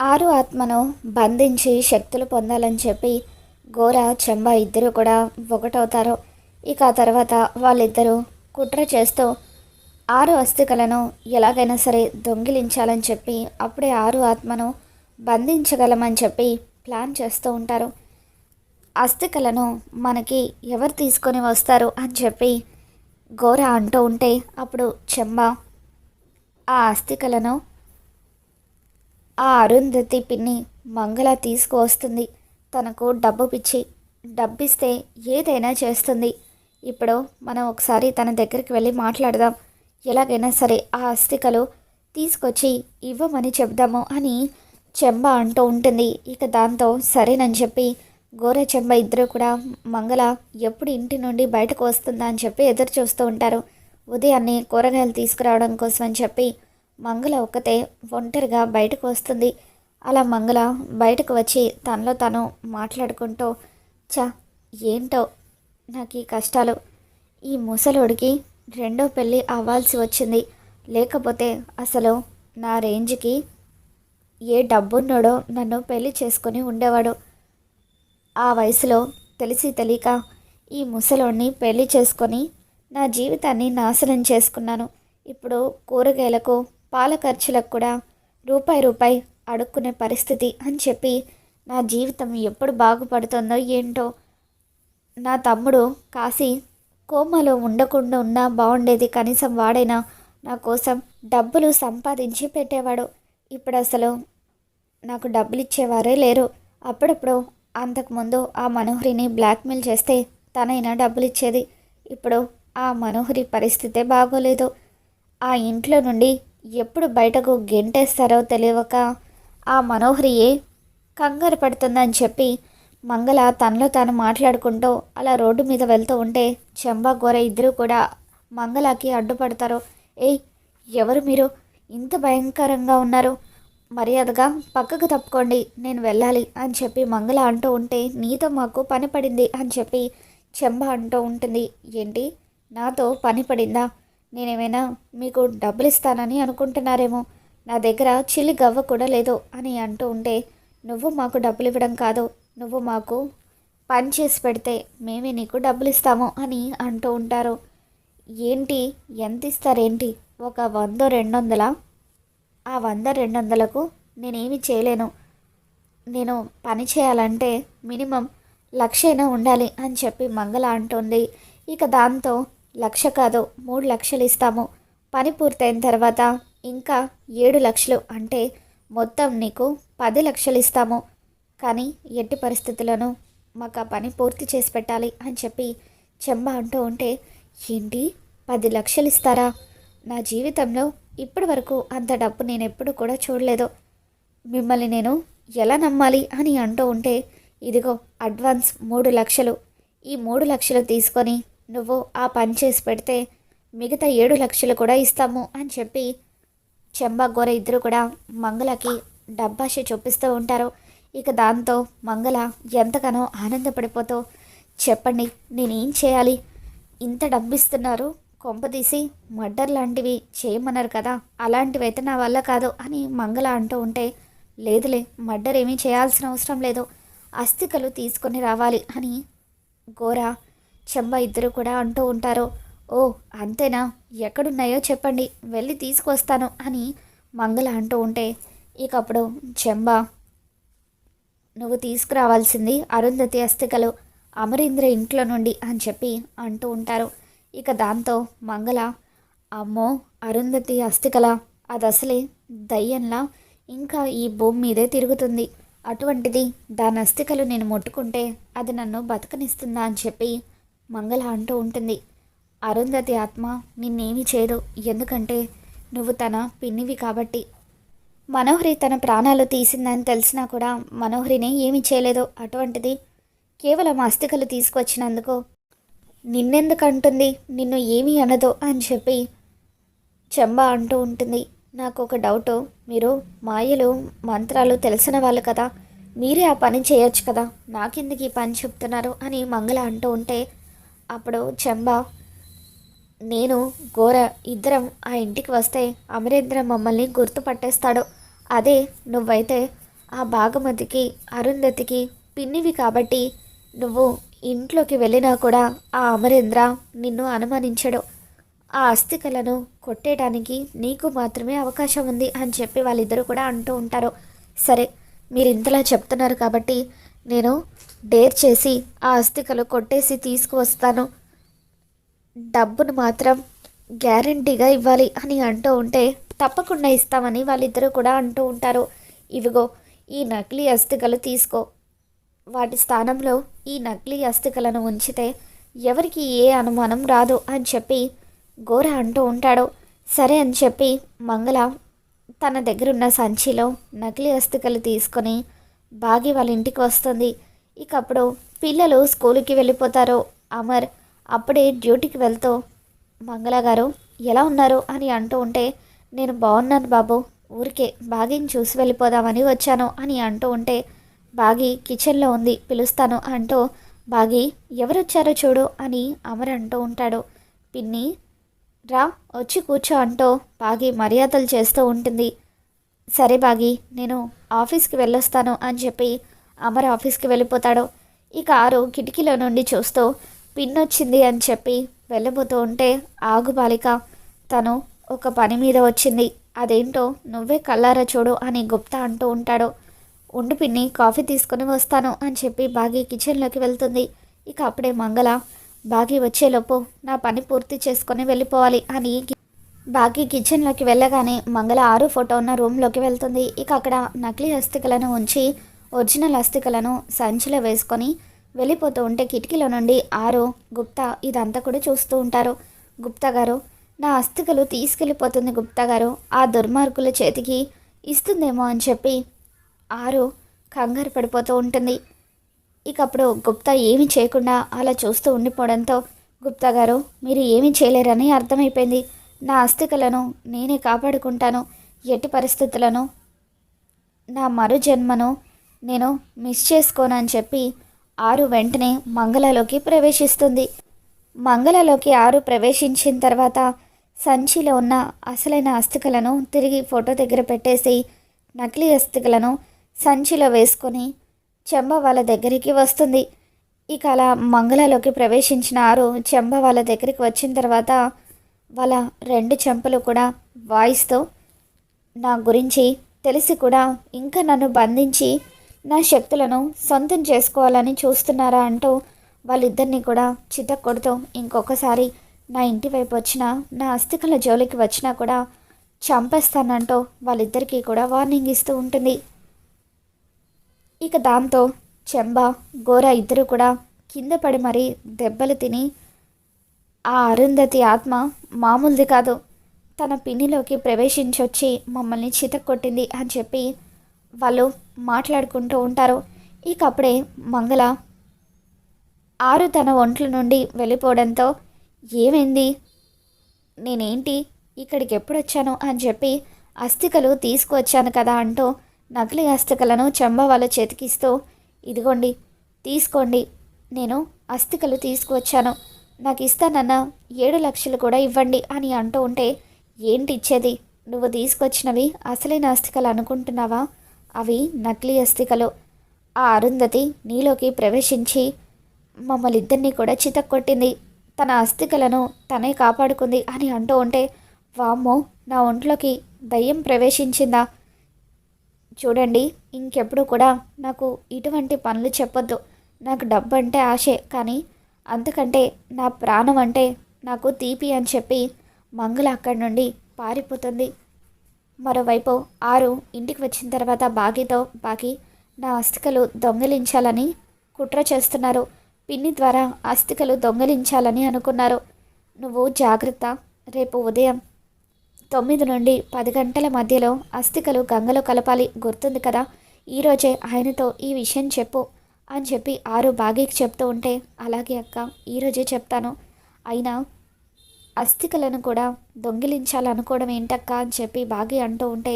ఆరు ఆత్మను బంధించి శక్తులు పొందాలని చెప్పి గోర చెంబ ఇద్దరు కూడా ఒకటవుతారు. ఇక ఆ తర్వాత వాళ్ళిద్దరూ కుట్ర చేస్తూ ఆరు అస్థికలను ఎలాగైనా సరే దొంగిలించాలని చెప్పి అప్పుడే ఆరు ఆత్మను బంధించగలమని చెప్పి ప్లాన్ చేస్తూ ఉంటారు. అస్థికలను మనకి ఎవరు తీసుకొని వస్తారు అని చెప్పి గోర అంటూ ఉంటే అప్పుడు చెంబ ఆ అస్థికలను ఆ అరుంధతి పిన్ని మంగళ తీసుకువస్తుంది. తనకు డబ్బు పిచ్చి, డబ్బిస్తే ఏదైనా చేస్తుంది. ఇప్పుడు మనం ఒకసారి తన దగ్గరికి వెళ్ళి మాట్లాడదాం, ఎలాగైనా సరే ఆ అస్థికలు తీసుకొచ్చి ఇవ్వమని చెప్దాము అని చెంబ అంటూ ఉంటుంది. ఇక దాంతో సరేనని చెప్పి గోర చెంబ ఇద్దరు కూడా మంగళ ఎప్పుడు ఇంటి నుండి బయటకు వస్తుందా అని చెప్పి ఎదురు చూస్తూ ఉంటారు. ఉదయాన్నే కూరగాయలు తీసుకురావడం కోసం అని చెప్పి మంగళ ఒక్కతే ఒంటరిగా బయటకు వస్తుంది. అలా మంగళ బయటకు వచ్చి తనలో తను మాట్లాడుకుంటూ, చ ఏంటో నాకు ఈ కష్టాలు, ఈ ముసలోడికి రెండో పెళ్ళి అవ్వాల్సి వచ్చింది, లేకపోతే అసలు నా రేంజ్కి ఏ డబ్బున్నాడో నన్ను పెళ్లి చేసుకొని ఉండేవాడు. ఆ వయసులో తెలిసి తెలియక ఈ ముసలోడిని పెళ్లి చేసుకొని నా జీవితాన్ని నాశనం చేసుకున్నాను. ఇప్పుడు కూరగాయలకు పాల ఖర్చులకు కూడా రూపాయి రూపాయి అడుక్కునే పరిస్థితి అని చెప్పి నా జీవితం ఎప్పుడు బాగుపడుతుందో ఏంటో. నా తమ్ముడు కాశీ కోమలో ఉండకుండా ఉన్నా బాగుండేది, కనీసం వాడైనా నా కోసం డబ్బులు సంపాదించి పెట్టేవాడు. ఇప్పుడు అసలు నాకు డబ్బులు ఇచ్చేవారే లేరు. అప్పుడప్పుడు అంతకుముందు ఆ మనోహరిని బ్లాక్మెయిల్ చేస్తే తనైనా డబ్బులు ఇచ్చేది. ఇప్పుడు ఆ మనోహరి పరిస్థితే బాగోలేదు. ఆ ఇంట్లో నుండి ఎప్పుడు బయటకు గెంటేస్తారో తెలియక ఆ మనోహరియే కంగారు పడుతుందని చెప్పి మంగళ తనలో తాను మాట్లాడుకుంటూ అలా రోడ్డు మీద వెళ్తూ ఉంటే చెంబా గోర ఇద్దరు కూడా మంగళకి అడ్డుపడతారు. ఏయ్, ఎవరు మీరు? ఇంత భయంకరంగా ఉన్నారు, మర్యాదగా పక్కకు తప్పుకోండి, నేను వెళ్ళాలి అని చెప్పి మంగళ అంటూ ఉంటే నీతో మాకు పని పడింది అని చెప్పి చెంబ అంటూ ఉంటుంది. ఏంటి, నాతో పని పడిందా? నేనేమైనా మీకు డబ్బులు ఇస్తానని అనుకుంటున్నారేమో, నా దగ్గర చిల్లి గవ్వ కూడా లేదు అని అంటూ ఉంటే, నువ్వు మాకు డబ్బులు ఇవ్వడం కాదు, నువ్వు మాకు పని చేసి పెడితే మేమే నీకు డబ్బులు ఇస్తాము అని అంటూ ఉంటారు. ఏంటి, ఎంత ఇస్తారేంటి? ఒక 100 200? ఆ 100 200లకు నేనేమి చేయలేను. నేను పని చేయాలంటే మినిమం 1,00,000 ఉండాలి అని చెప్పి మంగళ అంటుంది. ఇక దాంతో 1,00,000 కాదు, 3,00,000 ఇస్తాము. పని పూర్తయిన తర్వాత ఇంకా 7,00,000, అంటే మొత్తం నీకు 10,00,000 ఇస్తాము. కానీ ఎట్టి పరిస్థితులను మాకు ఆ పని పూర్తి చేసి పెట్టాలి అని చెప్పి చెంబ అంటూ ఉంటే, ఏంటి 10,00,000 ఇస్తారా? నా జీవితంలో ఇప్పటి వరకు అంత డబ్బు నేను ఎప్పుడు కూడా చూడలేదు. మిమ్మల్ని నేను ఎలా నమ్మాలి అని అంటూ ఉంటే, ఇదిగో అడ్వాన్స్ 3,00,000, ఈ 3,00,000 తీసుకొని నువ్వు ఆ పని చేసి పెడితే మిగతా 7,00,000 కూడా ఇస్తాము అని చెప్పి చెంబా గోర ఇద్దరు కూడా మంగళకి డబ్బాష చూపిస్తూ ఉంటారు. ఇక దాంతో మంగళ ఎంతగానో ఆనందపడిపోతూ, చెప్పండి నేనేం చేయాలి? ఇంత డబ్బు ఇస్తున్నారు, కొంపదీసి మర్డర్ లాంటివి చేయమన్నారు కదా, అలాంటివైతే నా వల్ల కాదు అని మంగళ అంటూ ఉంటే, లేదులే, మర్డర్ ఏమీ చేయాల్సిన అవసరం లేదు, అస్థికలు తీసుకొని రావాలి అని గోర చెంబ ఇద్దరు కూడా అంటూ ఉంటారు. ఓ అంతేనా, ఎక్కడున్నాయో చెప్పండి, వెళ్ళి తీసుకొస్తాను అని మంగళ అంటూ ఉంటే, ఇక అప్పుడు చెంబ, నువ్వు తీసుకురావాల్సింది అరుంధతి అస్థికలు అమరేంద్ర ఇంట్లో నుండి అని చెప్పి అంటూ ఉంటారు. ఇక దాంతో మంగళ, అమ్మో, అరుంధతి అస్థికల, అది అసలే దయ్యంలా ఇంకా ఈ భూమి మీదే తిరుగుతుంది, అటువంటిది దాని అస్థికలు నేను ముట్టుకుంటే అది నన్ను బతకనిస్తుందా అని చెప్పి మంగళ అంటూ ఉంటుంది. అరుంధతి ఆత్మ నిన్నేమీ చేయదు, ఎందుకంటే నువ్వు తన పిన్నివి కాబట్టి. మనోహరి తన ప్రాణాలు తీసిందని తెలిసినా కూడా మనోహరిని ఏమీ చేయలేదు, అటువంటిది కేవలం అస్థికలు తీసుకొచ్చినందుకు నిన్నెందుకు అంటుంది, నిన్ను ఏమీ అనదు అని చెప్పి చెంబ అంటూ ఉంటుంది. నాకు ఒక డౌటు, మీరు మాయలు మంత్రాలు తెలిసిన వాళ్ళు కదా, మీరే ఆ పని చేయొచ్చు కదా, నాకెందుకు ఈ పని చెప్తున్నారు అని మంగళ అంటూ ఉంటే అప్పుడు చెంబ, నేను గోర ఇద్దరం ఆ ఇంటికి వస్తే అమరేంద్ర మమ్మల్ని గుర్తుపట్టేస్తాడు, అదే నువ్వైతే ఆ భాగమతికి అరుంధతికి పిన్నివి కాబట్టి నువ్వు ఇంట్లోకి వెళ్ళినా కూడా ఆ అమరేంద్ర నిన్ను అనుమానించడు. ఆ అస్థికలను కొట్టేయడానికి నీకు మాత్రమే అవకాశం ఉంది అని చెప్పి వాళ్ళిద్దరూ కూడా అంటూ ఉంటారు. సరే, మీరు ఇంతలా చెప్తున్నారు కాబట్టి నేను డేర్ చేసి ఆ అస్థికలు కొట్టేసి తీసుకువస్తాను. డబ్బును మాత్రం గ్యారంటీగా ఇవ్వాలి అని అంటూ ఉంటే తప్పకుండా ఇస్తామని వాళ్ళిద్దరూ కూడా అంటూ ఉంటారు. ఇవిగో ఈ నకిలీ అస్థికలు తీసుకో. వాటి స్థానంలో ఈ నకిలీ అస్థికలను ఉంచితే ఎవరికి ఏ అనుమానం రాదు అని చెప్పి గోర అంటూ ఉంటాడు. సరే అని చెప్పి మంగళ తన దగ్గరున్న సంచిలో నకిలీ అస్థికలు తీసుకొని బాగి వాళ్ళ ఇంటికి వస్తుంది. ఇక అప్పుడు పిల్లలు స్కూల్కి వెళ్ళిపోతారు. అమర్ అప్పుడే డ్యూటీకి వెళ్తూ మంగళ గారు ఎలా ఉన్నారు అని అంటూ ఉంటే నేను బాగున్నాను బాబు, ఊరికే బాగిని చూసి వెళ్ళిపోదామని వచ్చాను అని అంటూ ఉంటే బాగి కిచెన్లో ఉంది పిలుస్తాను అంటూ బాగి ఎవరొచ్చారో చూడు అని అమర్ అంటూ ఉంటాడు. పిన్ని రా వచ్చి కూర్చో అంటూ బాగి మర్యాదలు చేస్తూ ఉంటుంది. సరే బాగి నేను ఆఫీస్కి వెళ్ళొస్తాను అని చెప్పి అమర్ ఆఫీస్కి వెళ్ళిపోతాడు. ఇక ఆరు కిటికీలో నుండి చూస్తూ పిన్నొచ్చింది అని చెప్పి వెళ్ళబోతూ ఉంటే ఆగు బాలిక, తను ఒక పని మీద వచ్చింది, అదేంటో నువ్వే కళ్ళారా చూడు అని గుప్తా అంటూ ఉంటాడు. ఉండు పిన్ని కాఫీ తీసుకొని వస్తాను అని చెప్పి బాగి కిచెన్లోకి వెళ్తుంది. ఇక అప్పుడే మంగళ బాగి వచ్చేలోపు నా పని పూర్తి చేసుకొని వెళ్ళిపోవాలి అని బాగి కిచెన్లోకి వెళ్ళగానే మంగళ ఆరు ఫోటో ఉన్న రూమ్లోకి వెళ్తుంది. ఇక అక్కడ నకిలీ అస్థికలను ఉంచి ఒరిజినల్ అస్థికలను సంచిలో వేసుకొని వెళ్ళిపోతూ ఉంటే కిటికీలో నుండి ఆరు గుప్తా ఇదంతా కూడా చూస్తూ ఉంటారు. గుప్తా గారు నా అస్థికలు తీసుకెళ్ళిపోతుంది గుప్తా గారు, ఆ దుర్మార్గుల చేతికి ఇస్తుందేమో అని చెప్పి ఆరు కంగారు పడిపోతూ ఉంటుంది. ఇక అప్పుడు గుప్తా ఏమీ చేయకుండా అలా చూస్తూ ఉండిపోవడంతో గుప్తా గారు మీరు ఏమీ చేయలేరని అర్థమైపోయింది, నా అస్థికలను నేనే కాపాడుకుంటాను, ఎట్టి పరిస్థితులను నా మరు జన్మను నేను మిస్ చేసుకోనని చెప్పి ఆరు వెంటనే మంగళలోకి ప్రవేశిస్తుంది. మంగళలోకి ఆరు ప్రవేశించిన తర్వాత సంచిలో ఉన్న అసలైన అస్థికలను తిరిగి ఫోటో దగ్గర పెట్టేసి నకిలీ అస్థికలను సంచిలో వేసుకొని చెంబ వాళ్ళ దగ్గరికి వస్తుంది. ఇక అలా మంగళలోకి ప్రవేశించిన ఆరు చెంబ వాళ్ళ దగ్గరికి వచ్చిన తర్వాత వాళ్ళ రెండు చెంపలు కూడా వాయిస్తో నా గురించి తెలిసి కూడా ఇంకా నన్ను బంధించి నా శక్తులను సొంతం చేసుకోవాలని చూస్తున్నారా అంటూ వాళ్ళిద్దరినీ కూడా చితక్కొడుతూ ఇంకొకసారి నా ఇంటి వైపు వచ్చినా నా అస్థికల జోలికి వచ్చినా కూడా చంపేస్తానంటూ వాళ్ళిద్దరికీ కూడా వార్నింగ్ ఇస్తూ ఉంటుంది. ఇక దాంతో చెంబ గోర ఇద్దరు కూడా కింద పడి మరీ దెబ్బలు తిని ఆ అరుంధతి ఆత్మ మామూలుది కాదు, తన పిన్నిలోకి ప్రవేశించొచ్చి మమ్మల్ని చితక్కొట్టింది అని చెప్పి వాళ్ళు మాట్లాడుకుంటూ ఉంటారు. ఇక అప్పుడే మంగళ ఆరు తన ఒంట్ల నుండి వెళ్ళిపోవడంతో ఏమైంది, నేనేంటి ఇక్కడికి ఎప్పుడు వచ్చాను అని చెప్పి అస్థికలు తీసుకువచ్చాను కదా అంటూ నకిలీ అస్థికలను చెంబ వాళ్ళ చేతికిస్తూ ఇదిగోండి తీసుకోండి, నేను అస్థికలు తీసుకువచ్చాను, నాకు ఇస్తానన్న 7 లక్షలు కూడా ఇవ్వండి అని అంటూ ఉంటే ఏంటి ఇచ్చేది, నువ్వు తీసుకొచ్చినవి అసలైన అస్థికలు అనుకుంటున్నావా, అవి నకిలీ అస్థికలు, ఆ అరుంధతి నీలోకి ప్రవేశించి మమ్మల్ని ఇద్దరినీ కూడా చితక్కొట్టింది, తన అస్థికలను తనే కాపాడుకుంది అని అంటూ ఉంటే వామ్మో నా ఒంట్లోకి దయ్యం ప్రవేశించిందా, చూడండి ఇంకెప్పుడు కూడా నాకు ఇటువంటి పనులు చెప్పొద్దు, నాకు డబ్బు అంటే ఆశే కానీ అంతకంటే నా ప్రాణం అంటే నాకు తీపి అని చెప్పి మంగళ అక్కడి నుండి పారిపోతుంది. మరోవైపు ఆరు ఇంటికి వచ్చిన తర్వాత బాగితో బాగి నా అస్థికలు దొంగిలించాలని కుట్ర చేస్తున్నారు, పిన్ని ద్వారా అస్థికలు దొంగిలించాలని అనుకున్నారు, నువ్వు జాగ్రత్త, రేపు ఉదయం 9 నుండి 10 గంటల మధ్యలో అస్థికలు గంగలో కలపాలి గుర్తుంది కదా, ఈరోజే ఆయనతో ఈ విషయం చెప్పు అని చెప్పి ఆరు బాగీకి చెప్తూ ఉంటే అలాగే అక్క ఈరోజే చెప్తాను, అయినా అస్థికలను కూడా దొంగిలించాలనుకోవడం ఏంటక్క అని చెప్పి బాగి అంటూ ఉంటే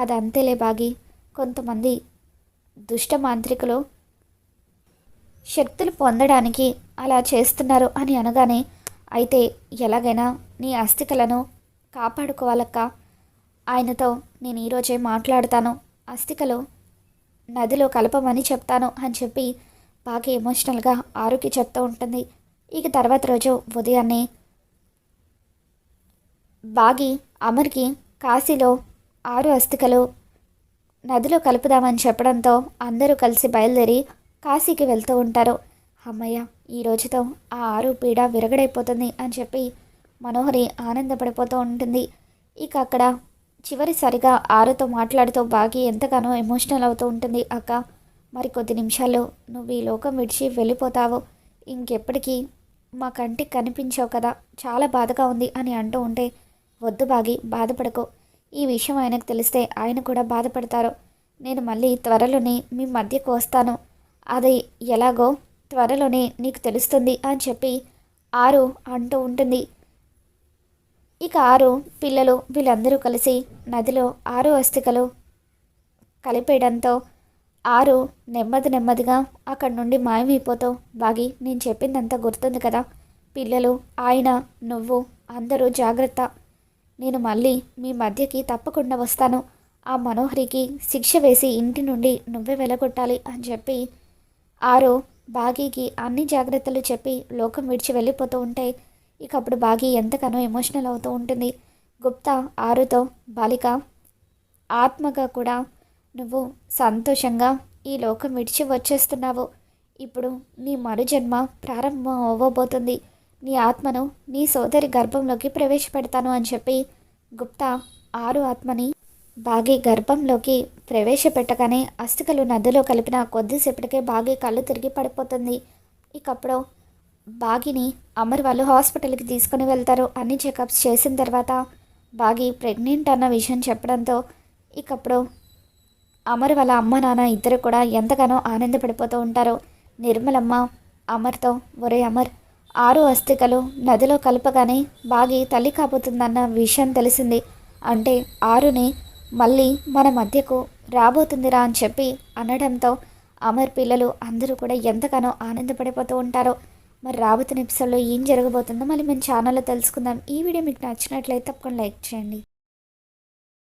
అదంతేలే బాగి, కొంతమంది దుష్ట మాంత్రికులు శక్తులు పొందడానికి అలా చేస్తున్నారు అని అనగానే అయితే ఎలాగైనా నీ అస్థికలను కాపాడుకోవాలక్క, ఆయనతో నేను ఈరోజే మాట్లాడతాను, అస్థికలు నదిలో కలపమని చెప్తాను అని చెప్పి బాగా ఎమోషనల్గా ఆరుకి చెప్తూ ఉంటుంది. ఇక తర్వాత రోజు ఉదయాన్నే బాగి అమర్కి కాశీలో 6 అస్థికలు నదిలో కలుపుదామని చెప్పడంతో అందరూ కలిసి బయలుదేరి కాశీకి వెళ్తూ ఉంటారు. అమ్మయ్య, ఈ రోజుతో ఆ 6 పీడ విరగడైపోతుంది అని చెప్పి మనోహరి ఆనందపడిపోతూ ఉంటుంది. ఇక అక్కడ చివరిసారిగా ఆరుతో మాట్లాడుతూ బాగి ఎంతగానో ఎమోషనల్ అవుతూ ఉంటుంది. అక్క, మరి కొద్ది నిమిషాల్లో నువ్వు ఈ లోకం విడిచి వెళ్ళిపోతావు, ఇంకెప్పటికీ మా కంటికి కనిపించావు కదా, చాలా బాధగా ఉంది అని అంటూ ఉంటే, వద్దు బాగి, బాధపడకు. ఈ విషయం ఆయనకు తెలిస్తే ఆయన కూడా బాధపడతారు. నేను మళ్ళీ త్వరలోనే మీ మధ్యకు వస్తాను, అది ఎలాగో త్వరలోనే నీకు తెలుస్తుంది అని చెప్పి ఆరు అంటూ ఉంటుంది. ఇక ఆరు పిల్లలు వీళ్ళందరూ కలిసి నదిలో 6 అస్థికలు కలిపేయడంతో ఆరు నెమ్మదిగా అక్కడి నుండి మాయమైపోతావు. బాగి, నేను చెప్పిందంతా గుర్తుంది కదా, పిల్లలు, ఆయన, నువ్వు అందరూ జాగ్రత్త. నేను మళ్ళీ మీ మధ్యకి తప్పకుండా వస్తాను. ఆ మనోహరికి శిక్ష వేసి ఇంటి నుండి నువ్వే వెళ్ళగొట్టాలి అని చెప్పి ఆరు బాగీకి అన్ని జాగ్రత్తలు చెప్పి లోకం విడిచి వెళ్ళిపోతూ ఉంటే, ఇక అప్పుడు బాగి ఎంతగానో ఎమోషనల్ అవుతూ ఉంటుంది. గుప్తా ఆరుతో, బాలిక, ఆత్మగా కూడా నువ్వు సంతోషంగా ఈ లోకం విడిచి వచ్చేస్తున్నావు. ఇప్పుడు నీ మరుజన్మ ప్రారంభం అవ్వబోతుంది. నీ ఆత్మను నీ సోదరి గర్భంలోకి ప్రవేశపెడతాను అని చెప్పి గుప్తా ఆరు ఆత్మని బాగి గర్భంలోకి ప్రవేశపెట్టగానే అస్థికలు నదిలో కలిపిన కొద్దిసేపటికే బాగి కళ్ళు తిరిగి పడిపోతుంది. ఇకప్పుడు బాగిని అమర్ వాళ్ళు హాస్పిటల్కి తీసుకుని వెళ్తారు. అన్ని చెకప్స్ చేసిన తర్వాత బాగి ప్రెగ్నెంట్ అన్న విషయం చెప్పడంతో ఇకప్పుడు అమర్ వాళ్ళ అమ్మ నాన్న ఇద్దరు కూడా ఎంతగానో ఆనందపడిపోతూ ఉంటారు. నిర్మలమ్మ అమర్తో, ఒరే అమర్, 6 అస్థికలు నదిలో కలపగానే బాగి తల్లి కాబోతుందన్న విషయం తెలిసింది. అంటే ఆరుని మళ్ళీ మన మధ్యకు రాబోతుందిరా అని చెప్పి అనడంతో అమర్ పిల్లలు అందరూ కూడా ఎంతగానో ఆనందపడిపోతూ ఉంటారు. మరి రాబోతున్న ఎపిసోడ్లో ఏం జరగబోతుందో మళ్ళీ మన ఛానల్లో తెలుసుకుందాం. ఈ వీడియో మీకు నచ్చినట్లయితే తప్పకుండా లైక్ చేయండి.